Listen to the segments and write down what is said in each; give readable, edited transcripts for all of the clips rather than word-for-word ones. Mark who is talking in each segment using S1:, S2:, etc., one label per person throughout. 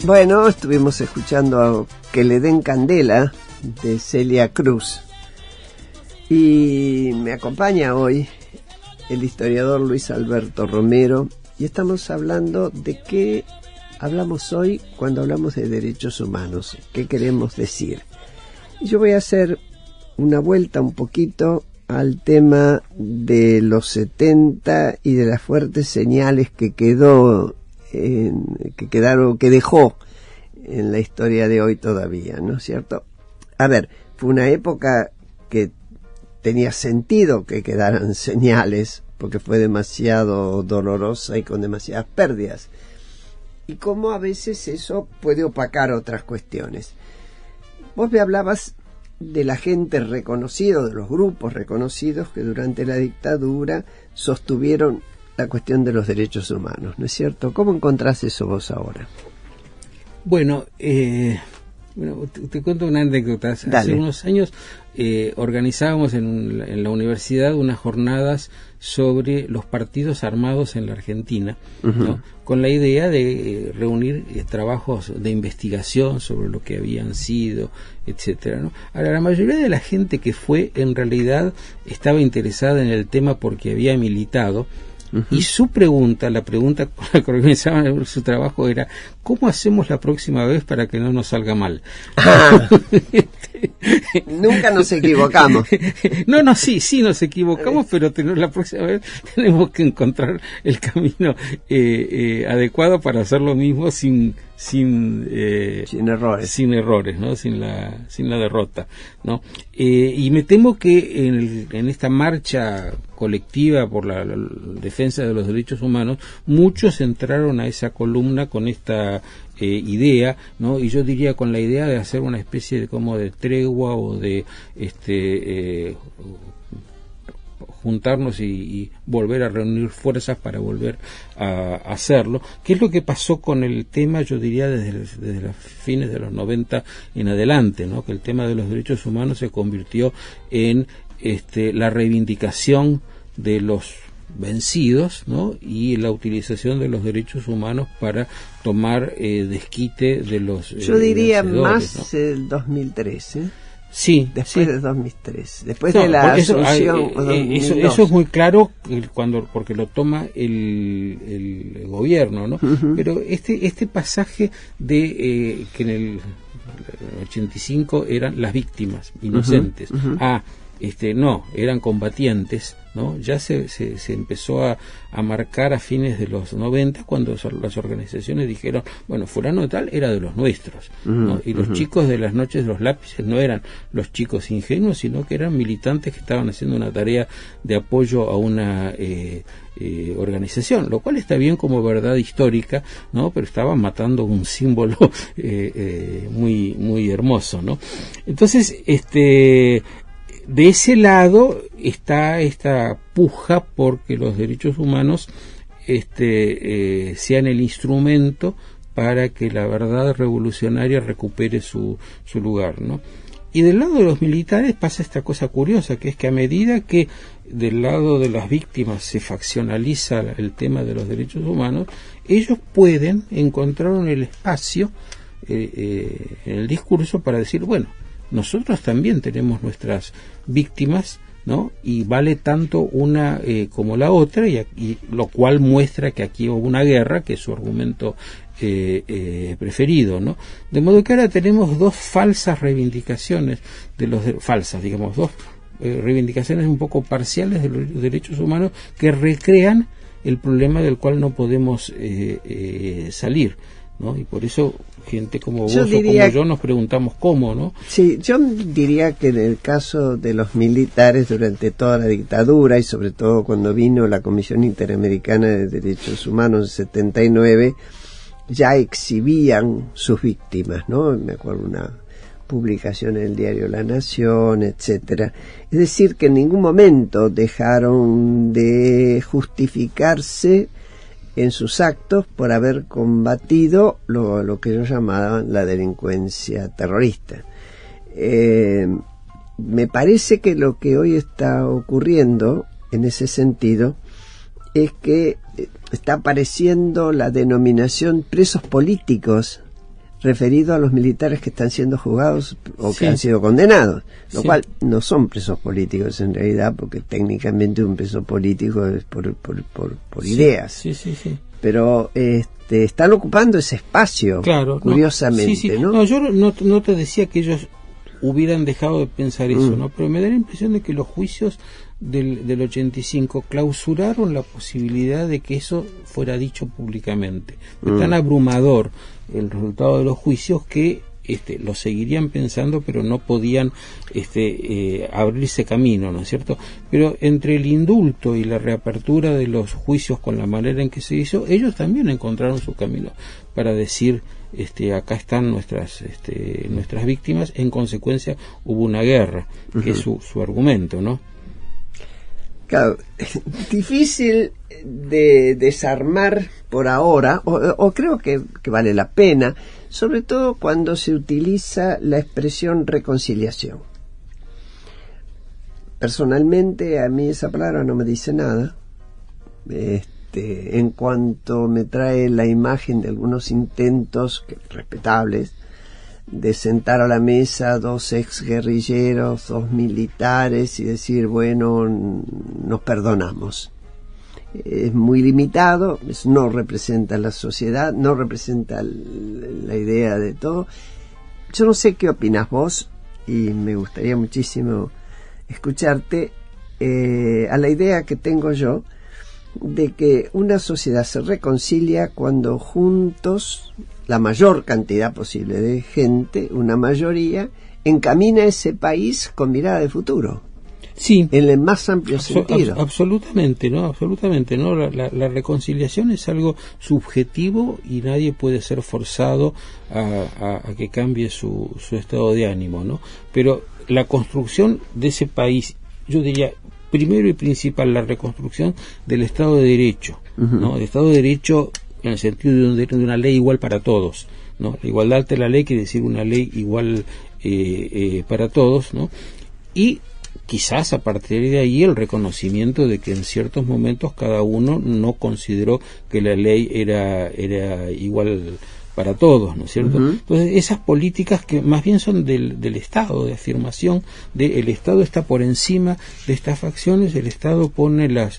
S1: Bueno, estuvimos escuchando a Que le den candela de Celia Cruz y me acompaña hoy el historiador Luis Alberto Romero y estamos hablando de qué hablamos hoy cuando hablamos de derechos humanos, qué queremos decir. Yo voy a hacer una vuelta un poquito al tema de los 70 y de las fuertes señales que que dejó en la historia de hoy todavía, ¿no es cierto? A ver, fue una época que tenía sentido que quedaran señales, porque fue demasiado dolorosa y con demasiadas pérdidas. Y cómo a veces eso puede opacar otras cuestiones. Vos me hablabas de la gente reconocida, de los grupos reconocidos que durante la dictadura sostuvieron la cuestión de los derechos humanos, ¿no es cierto? ¿Cómo encontrás eso vos ahora?
S2: Bueno, te cuento una anécdota.
S1: Dale.
S2: Hace unos años organizábamos en la universidad unas jornadas sobre los partidos armados en la Argentina, ¿no? Con la idea de reunir trabajos de investigación sobre lo que habían sido, etcétera, ¿no? Ahora, la mayoría de la gente que fue, en realidad, estaba interesada en el tema porque había militado. Y su pregunta, la pregunta con la que organizaban su trabajo era: ¿cómo hacemos la próxima vez para que no nos salga mal?
S1: Nunca nos equivocamos.
S2: No, sí nos equivocamos, pero la próxima vez tenemos que encontrar el camino adecuado para hacer lo mismo sin errores, ¿no? Sin la derrota, ¿no? Y me temo que en esta marcha colectiva por la defensa de los derechos humanos, muchos entraron a esa columna con esta idea, ¿no? Y yo diría con la idea de hacer una especie de como de tregua o de juntarnos y volver a reunir fuerzas para volver a hacerlo. ¿Qué es lo que pasó con el tema, yo diría, desde los fines de los 90 en adelante, ¿no? Que el tema de los derechos humanos se convirtió en la reivindicación de los vencidos, ¿no? Y la utilización de los derechos humanos para tomar desquite de los
S1: yo diría más,
S2: ¿no?
S1: El 2013.
S2: Sí,
S1: después
S2: sí.
S1: de 2003, después de la asunción.
S2: Eso es muy claro porque lo toma el gobierno, ¿no? Pero este pasaje de que en el 85 eran las víctimas inocentes, no, eran combatientes, ¿no? Ya se empezó a marcar a fines de los 90 cuando las organizaciones dijeron, bueno, fulano de tal era de los nuestros, ¿no? Y los chicos de las noches de los lápices no eran los chicos ingenuos, sino que eran militantes que estaban haciendo una tarea de apoyo a una organización, lo cual está bien como verdad histórica, ¿no? Pero estaban matando un símbolo muy, muy hermoso, ¿no? Entonces, de ese lado está esta puja porque los derechos humanos sean el instrumento para que la verdad revolucionaria recupere su lugar, ¿no? Y del lado de los militares pasa esta cosa curiosa, que es que a medida que del lado de las víctimas se faccionaliza el tema de los derechos humanos, ellos pueden encontrar el espacio en el discurso para decir, bueno, nosotros también tenemos nuestras víctimas, ¿no? Y vale tanto una como la otra, y lo cual muestra que aquí hubo una guerra, que es su argumento preferido, ¿no? De modo que ahora tenemos dos falsas reivindicaciones dos reivindicaciones un poco parciales de los derechos humanos que recrean el problema del cual no podemos salir, ¿no? Y por eso gente como vos o como yo nos preguntamos cómo, ¿no?
S1: Sí, yo diría que en el caso de los militares durante toda la dictadura y sobre todo cuando vino la Comisión Interamericana de Derechos Humanos en 79, ya exhibían sus víctimas, ¿no? Me acuerdo una publicación en el diario La Nación, etcétera. Es decir, que en ningún momento dejaron de justificarse en sus actos por haber combatido lo que ellos llamaban la delincuencia terrorista. me parece que lo que hoy está ocurriendo en ese sentido es que está apareciendo la denominación presos políticos referido a los militares que están siendo juzgados o que han sido condenados, lo cual no son presos políticos en realidad, porque técnicamente un preso político es por ideas. Pero están ocupando ese espacio,
S2: claro,
S1: curiosamente, ¿no?
S2: No, yo no te decía que ellos hubieran dejado de pensar eso, ¿no? Pero me da la impresión de que los juicios del 85 clausuraron la posibilidad de que eso fuera dicho públicamente. Es tan abrumador el resultado de los juicios que lo seguirían pensando, pero no podían abrirse camino, ¿no es cierto? Pero entre el indulto y la reapertura de los juicios con la manera en que se hizo, ellos también encontraron su camino para decir acá están nuestras víctimas, en consecuencia hubo una guerra, que es su argumento, ¿no?
S1: Claro, difícil de desarmar por ahora, o creo que vale la pena, sobre todo cuando se utiliza la expresión reconciliación. Personalmente, a mí esa palabra no me dice nada. En cuanto me trae la imagen de algunos intentos respetables de sentar a la mesa dos exguerrilleros, dos militares y decir, bueno, nos perdonamos. Es muy limitado, no representa la sociedad, no representa la idea de todo. Yo no sé qué opinas vos, y me gustaría muchísimo escucharte a la idea que tengo yo de que una sociedad se reconcilia cuando juntos, la mayor cantidad posible de gente, una mayoría, encamina ese país con mirada de futuro.
S2: Sí,
S1: en el más amplio sentido.
S2: Absolutamente, ¿no? Absolutamente, ¿no? La reconciliación es algo subjetivo y nadie puede ser forzado a que cambie su estado de ánimo, ¿no? Pero la construcción de ese país, yo diría, primero y principal, la reconstrucción del Estado de Derecho, ¿no? El Estado de Derecho en el sentido de una ley igual para todos, ¿no? La igualdad ante la ley quiere decir una ley igual para todos, ¿no? Y quizás a partir de ahí el reconocimiento de que en ciertos momentos cada uno no consideró que la ley era igual para todos, ¿no es cierto? Entonces esas políticas que más bien son del Estado, de afirmación de el Estado está por encima de estas facciones, el Estado pone las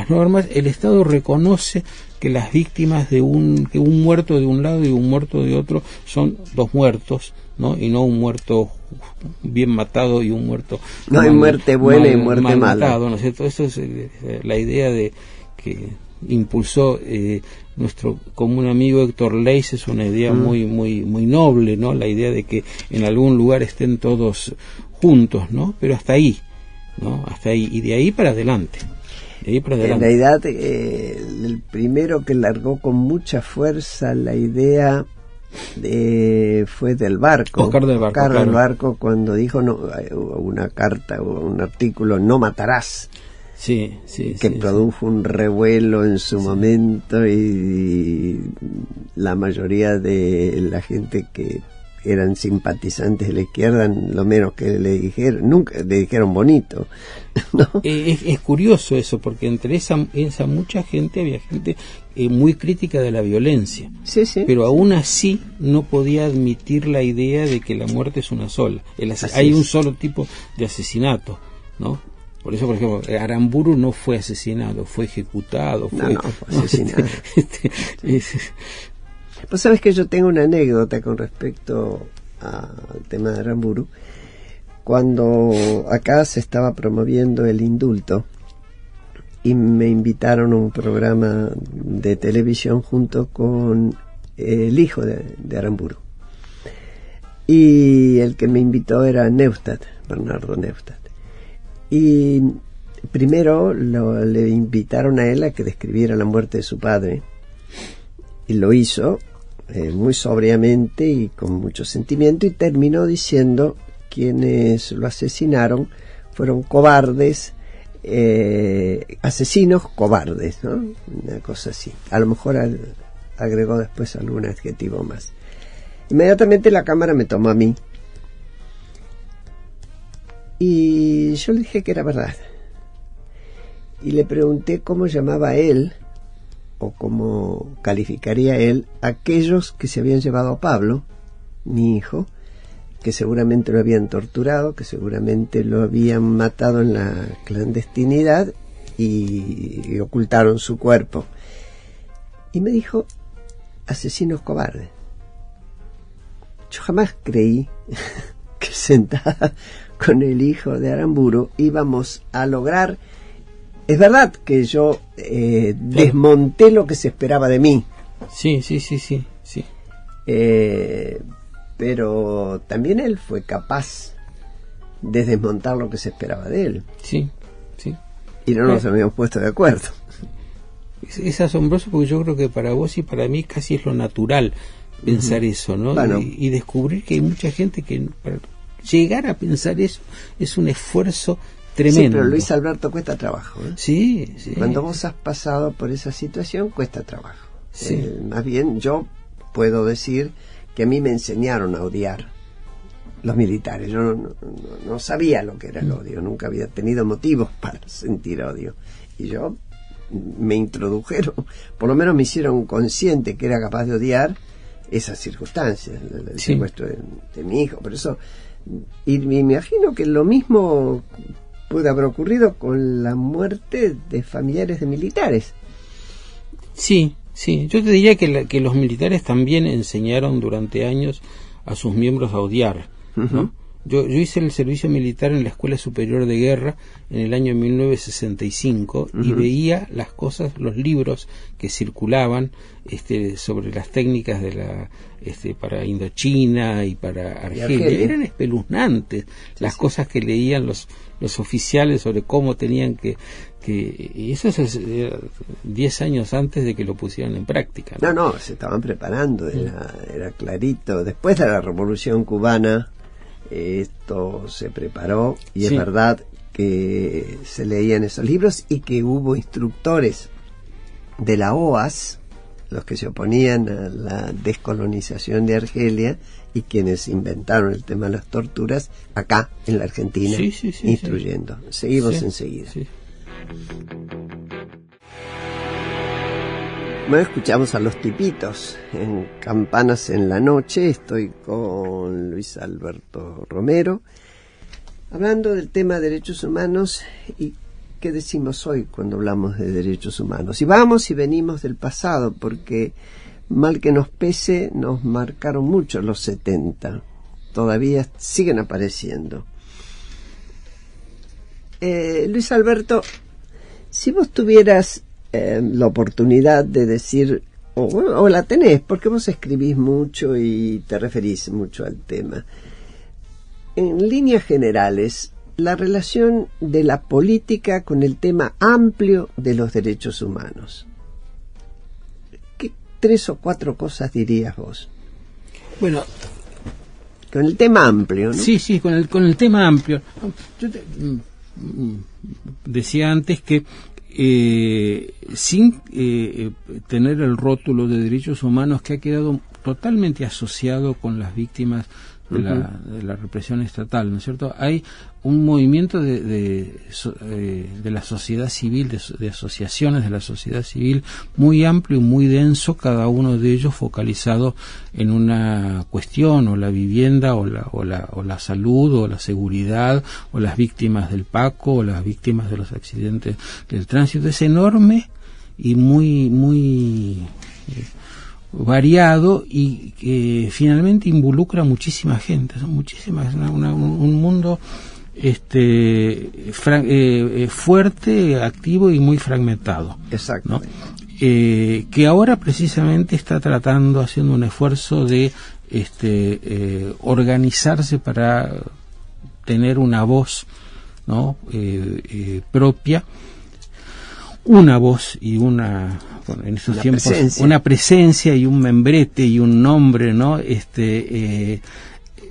S2: normas, el Estado reconoce que las víctimas que un muerto de un lado y un muerto de otro son dos muertos, ¿no? Y no un muerto bien matado y un muerto
S1: no hay muerte buena y muerte
S2: mal
S1: mala,
S2: matado, ¿no es cierto? Eso es la idea de que impulsó nuestro común amigo Héctor Leys, es una idea muy noble, ¿no? La idea de que en algún lugar estén todos juntos, ¿no? Pero hasta ahí, ¿no? Hasta ahí, y de ahí para adelante. En
S1: realidad, el primero que largó con mucha fuerza la idea fue del Barco.
S2: Oscar del Barco,
S1: Oscar del Barco, cuando dijo una carta o un artículo, no matarás.
S2: Sí,
S1: que produjo un revuelo en su momento, y la mayoría de la gente que eran simpatizantes de la izquierda, lo menos que le dijeron, nunca le dijeron bonito, ¿no?
S2: Es curioso eso, porque entre esa mucha gente había gente muy crítica de la violencia, pero aún así no podía admitir la idea de que la muerte es una sola. Hay un solo tipo de asesinato, ¿no? Por eso, por ejemplo, Aramburu no fue asesinado, fue ejecutado.
S1: No, fue asesinado. Pues sabes que yo tengo una anécdota con respecto al tema de Aramburu. Cuando acá se estaba promoviendo el indulto y me invitaron a un programa de televisión junto con el hijo de Aramburu. Y el que me invitó era Neustadt, Bernardo Neustadt. Y primero le invitaron a él a que describiera la muerte de su padre, y lo hizo muy sobriamente y con mucho sentimiento, y terminó diciendo quienes lo asesinaron fueron cobardes, asesinos cobardes, ¿no? Una cosa así. A lo mejor agregó después algún adjetivo más. Inmediatamente la cámara me tomó a mí. Y yo le dije que era verdad. Y le pregunté cómo llamaba él, o cómo calificaría él, a aquellos que se habían llevado a Pablo, mi hijo, que seguramente lo habían torturado, que seguramente lo habían matado en la clandestinidad y ocultaron su cuerpo. Y me dijo, asesinos cobardes. Yo jamás creí que sentada con el hijo de Aramburu íbamos a lograr. Es verdad que yo desmonté lo que se esperaba de mí.
S2: Sí.
S1: Pero también él fue capaz de desmontar lo que se esperaba de él.
S2: Sí.
S1: Y no nos habíamos puesto de acuerdo.
S2: Es asombroso porque yo creo que para vos y para mí casi es lo natural pensar eso, ¿no?
S1: Bueno.
S2: Y descubrir que hay mucha gente que para llegar a pensar eso es un esfuerzo tremendo.
S1: Sí, pero Luis Alberto cuesta trabajo, ¿eh?
S2: Sí.
S1: Cuando vos has pasado por esa situación, cuesta trabajo.
S2: Sí.
S1: Más bien, yo puedo decir que a mí me enseñaron a odiar los militares. Yo no sabía lo que era el odio, nunca había tenido motivos para sentir odio. Y yo me introdujeron, por lo menos me hicieron consciente que era capaz de odiar esas circunstancias, el secuestro de mi hijo. Por eso, y me imagino que lo mismo puede haber ocurrido con la muerte de familiares de militares.
S2: Sí, yo te diría que los militares también enseñaron durante años a sus miembros a odiar, ¿no? Yo hice el servicio militar en la Escuela Superior de Guerra en el año 1965 y veía las cosas, los libros que circulaban sobre las técnicas de la para Indochina y para Argelia. Eran espeluznantes las cosas que leían los oficiales sobre cómo tenían y eso es 10 años antes de que lo pusieran en práctica, ¿no?
S1: No, se estaban preparando, era clarito. Después de la Revolución Cubana, esto se preparó y es verdad que se leían esos libros y que hubo instructores de la OAS, los que se oponían a la descolonización de Argelia y quienes inventaron el tema de las torturas acá en la Argentina, instruyendo. Seguimos enseguida. Bueno, escuchamos a Los Tipitos en Campanas en la Noche. Estoy con Luis Alberto Romero hablando del tema de derechos humanos. ¿Y qué decimos hoy cuando hablamos de derechos humanos? Y vamos y venimos del pasado, porque mal que nos pese, nos marcaron mucho los 70. Todavía siguen apareciendo. Luis Alberto, si vos tuvieras la oportunidad de decir, o la tenés, porque vos escribís mucho y te referís mucho al tema, en líneas generales, la relación de la política con el tema amplio de los derechos humanos, ¿qué 3 o 4 cosas dirías vos?
S2: Bueno,
S1: con el tema amplio, ¿no?
S2: Sí, con el tema amplio. Yo decía antes que sin tener el rótulo de derechos humanos que ha quedado totalmente asociado con las víctimas de la represión estatal, ¿no es cierto? Hay un movimiento de la sociedad civil, de asociaciones de la sociedad civil muy amplio y muy denso, cada uno de ellos focalizado en una cuestión, o la vivienda, o la salud, o la seguridad, o las víctimas del Paco, o las víctimas de los accidentes del tránsito. Es enorme y muy variado, y que finalmente involucra a muchísima gente, son muchísimas, un mundo fuerte, activo y muy fragmentado.
S1: Exacto,
S2: ¿no? Que ahora precisamente está haciendo un esfuerzo de organizarse para tener una voz, ¿no? Propia, una voz y en estos tiempos una presencia y un membrete y un nombre, ¿no? Desde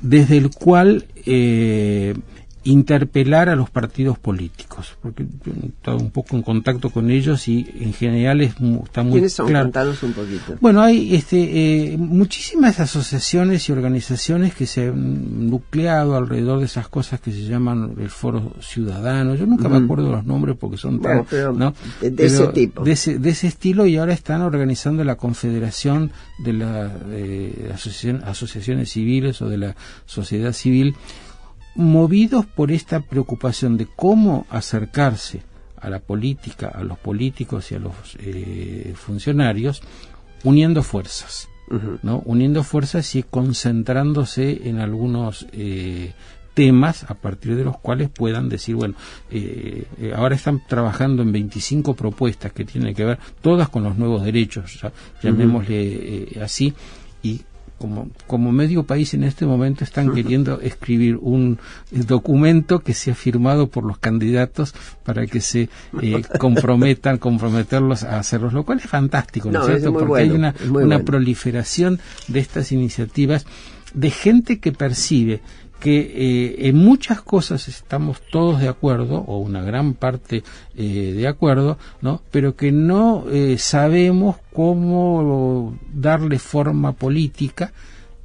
S2: el cual interpelar a los partidos políticos, porque yo he estado un poco en contacto con ellos y en general está muy
S1: ¿Quiénes son?
S2: claro.
S1: Contanos un poquito.
S2: Bueno, hay muchísimas asociaciones y organizaciones que se han nucleado alrededor de esas cosas que se llaman el Foro Ciudadano. Yo nunca me acuerdo de los nombres porque son tan,
S1: pero
S2: ¿no?
S1: de ese tipo.
S2: De ese estilo, y ahora están organizando la Confederación de las Asociaciones Civiles o de la Sociedad Civil, movidos por esta preocupación de cómo acercarse a la política, a los políticos y a los funcionarios, uniendo fuerzas, ¿no? Uniendo fuerzas y concentrándose en algunos temas a partir de los cuales puedan decir, bueno, ahora están trabajando en 25 propuestas que tienen que ver todas con los nuevos derechos, llamémosle así, y como medio país en este momento están queriendo escribir un documento que sea firmado por los candidatos para que se comprometerlos a hacerlos, lo cual es fantástico, ¿no es cierto? Porque bueno, hay una proliferación de estas iniciativas de gente que percibe que en muchas cosas estamos todos de acuerdo, o una gran parte de acuerdo, ¿no? Pero que no sabemos cómo darle forma política,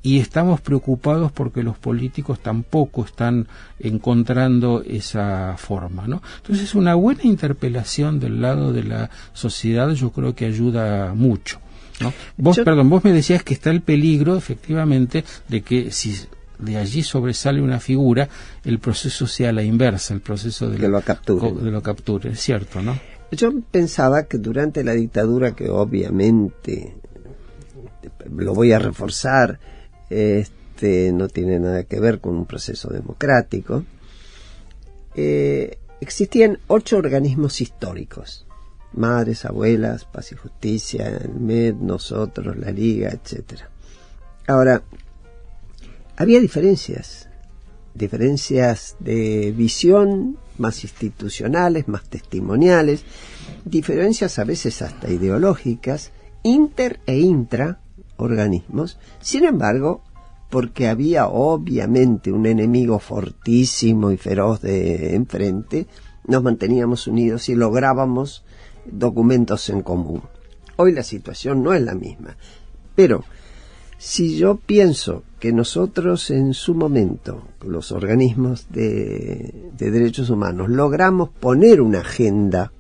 S2: y estamos preocupados porque los políticos tampoco están encontrando esa forma, ¿no? Entonces, una buena interpelación del lado de la sociedad yo creo que ayuda mucho, ¿no? Vos me decías que está el peligro, efectivamente, de que si de allí sobresale una figura, el proceso sea la inversa, el proceso de lo capture, es cierto, ¿no?
S1: Yo pensaba que durante la dictadura, que obviamente lo voy a reforzar, no tiene nada que ver con un proceso democrático, existían 8 organismos históricos: Madres, Abuelas, Paz y Justicia, el MED, nosotros, la Liga, etcétera. Ahora, había diferencias de visión, más institucionales, más testimoniales, diferencias a veces hasta ideológicas, inter e intra organismos. Sin embargo, porque había obviamente un enemigo fortísimo y feroz de enfrente, nos manteníamos unidos y lográbamos documentos en común. Hoy la situación no es la misma, pero si yo pienso que nosotros en su momento, los organismos de derechos humanos, logramos poner una agenda,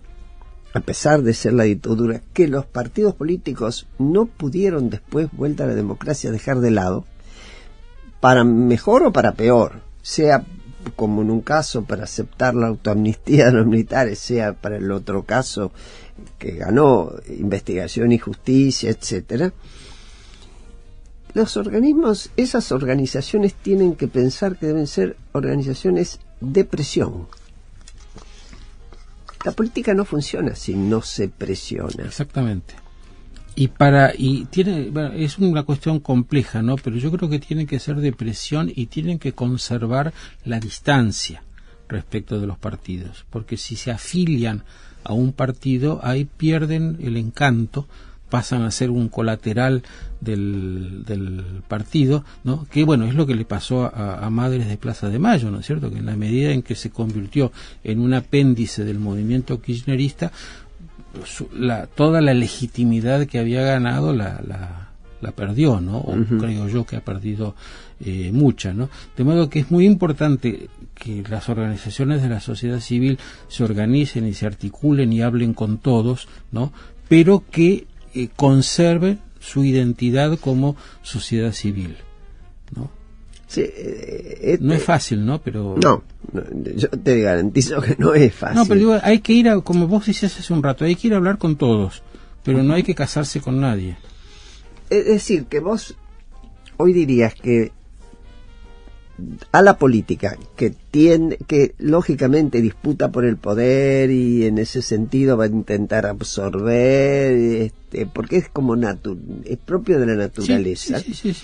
S1: a pesar de ser la dictadura, que los partidos políticos no pudieron después, vuelta a la democracia, dejar de lado, para mejor o para peor, sea como en un caso para aceptar la autoamnistía de los militares, sea para el otro caso que ganó investigación y justicia, etcétera. Los organismos, esas organizaciones tienen que pensar que deben ser organizaciones de presión. La política no funciona si no se presiona.
S2: Exactamente. Es una cuestión compleja, ¿no? Pero yo creo que tienen que ser de presión y tienen que conservar la distancia respecto de los partidos, porque si se afilian a un partido, ahí pierden el encanto, pasan a ser un colateral del partido, ¿no? Que bueno, es lo que le pasó a Madres de Plaza de Mayo, ¿no es cierto? Que en la medida en que se convirtió en un apéndice del movimiento kirchnerista, toda la legitimidad que había ganado la perdió, ¿no? O creo yo que ha perdido mucha, ¿no? De modo que es muy importante que las organizaciones de la sociedad civil se organicen y se articulen y hablen con todos, ¿no? Pero que conserven su identidad como sociedad civil, ¿no?
S1: Sí,
S2: no es fácil, ¿no? Pero
S1: no, yo te garantizo que no es fácil.
S2: No, pero digo, hay que ir como vos decías hace un rato, hay que ir a hablar con todos, pero no hay que casarse con nadie.
S1: Es decir, que vos hoy dirías que a la política, que lógicamente disputa por el poder y en ese sentido va a intentar absorber, porque es como es propio de la naturaleza.
S2: Sí.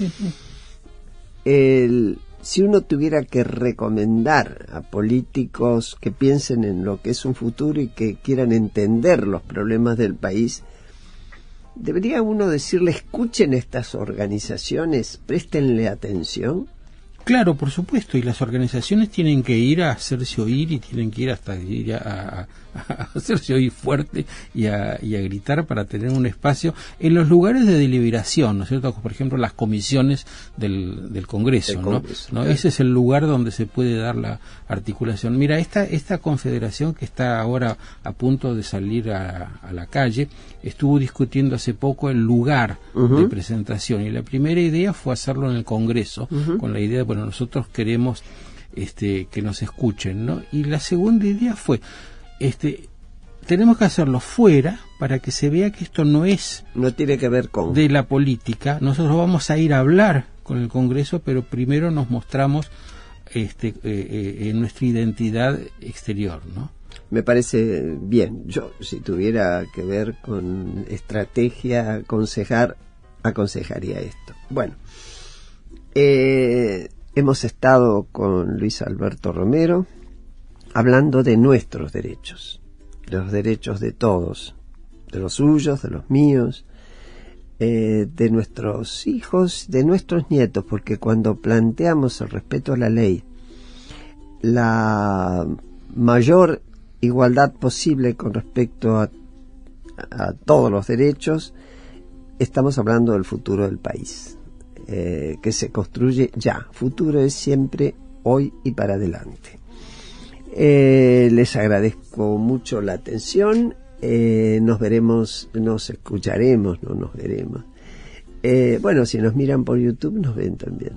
S1: Si uno tuviera que recomendar a políticos que piensen en lo que es un futuro y que quieran entender los problemas del país, debería uno decirle: escuchen estas organizaciones, préstenle atención,
S2: Claro, por supuesto, y las organizaciones tienen que ir a hacerse oír y tienen que ir hasta ir a hacerse oír fuerte y a gritar para tener un espacio en los lugares de deliberación, ¿no es cierto? Por ejemplo, las comisiones del Congreso, ¿no? Claro. Ese es el lugar donde se puede dar la articulación. Mira, esta confederación que está ahora a punto de salir a la calle, estuvo discutiendo hace poco el lugar de presentación, y la primera idea fue hacerlo en el Congreso, con la idea de, bueno, nosotros queremos que nos escuchen, ¿no? Y la segunda idea fue, tenemos que hacerlo fuera para que se vea que esto no
S1: tiene que ver con
S2: de la política. Nosotros vamos a ir a hablar con el Congreso, pero primero nos mostramos en nuestra identidad exterior, ¿no?
S1: Me parece bien. Yo, si tuviera que ver con estrategia, aconsejaría esto. Bueno, hemos estado con Luis Alberto Romero hablando de nuestros derechos, de los derechos de todos, de los suyos, de los míos, de nuestros hijos, de nuestros nietos, porque cuando planteamos el respeto a la ley, la mayor igualdad posible con respecto a todos los derechos, estamos hablando del futuro del país, que se construye ya. Futuro es siempre hoy y para adelante. Les agradezco mucho la atención. Nos veremos, nos escucharemos, no nos veremos. Bueno, si nos miran por YouTube nos ven también.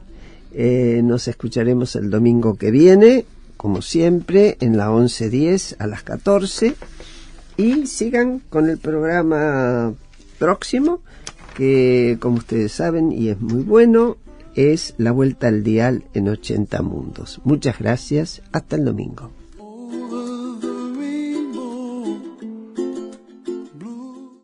S1: Nos escucharemos el domingo que viene, como siempre, en la 11:10 a las 14. Y sigan con el programa próximo, que como ustedes saben, y es muy bueno, es La Vuelta al Dial en 80 Mundos. Muchas gracias. Hasta el domingo.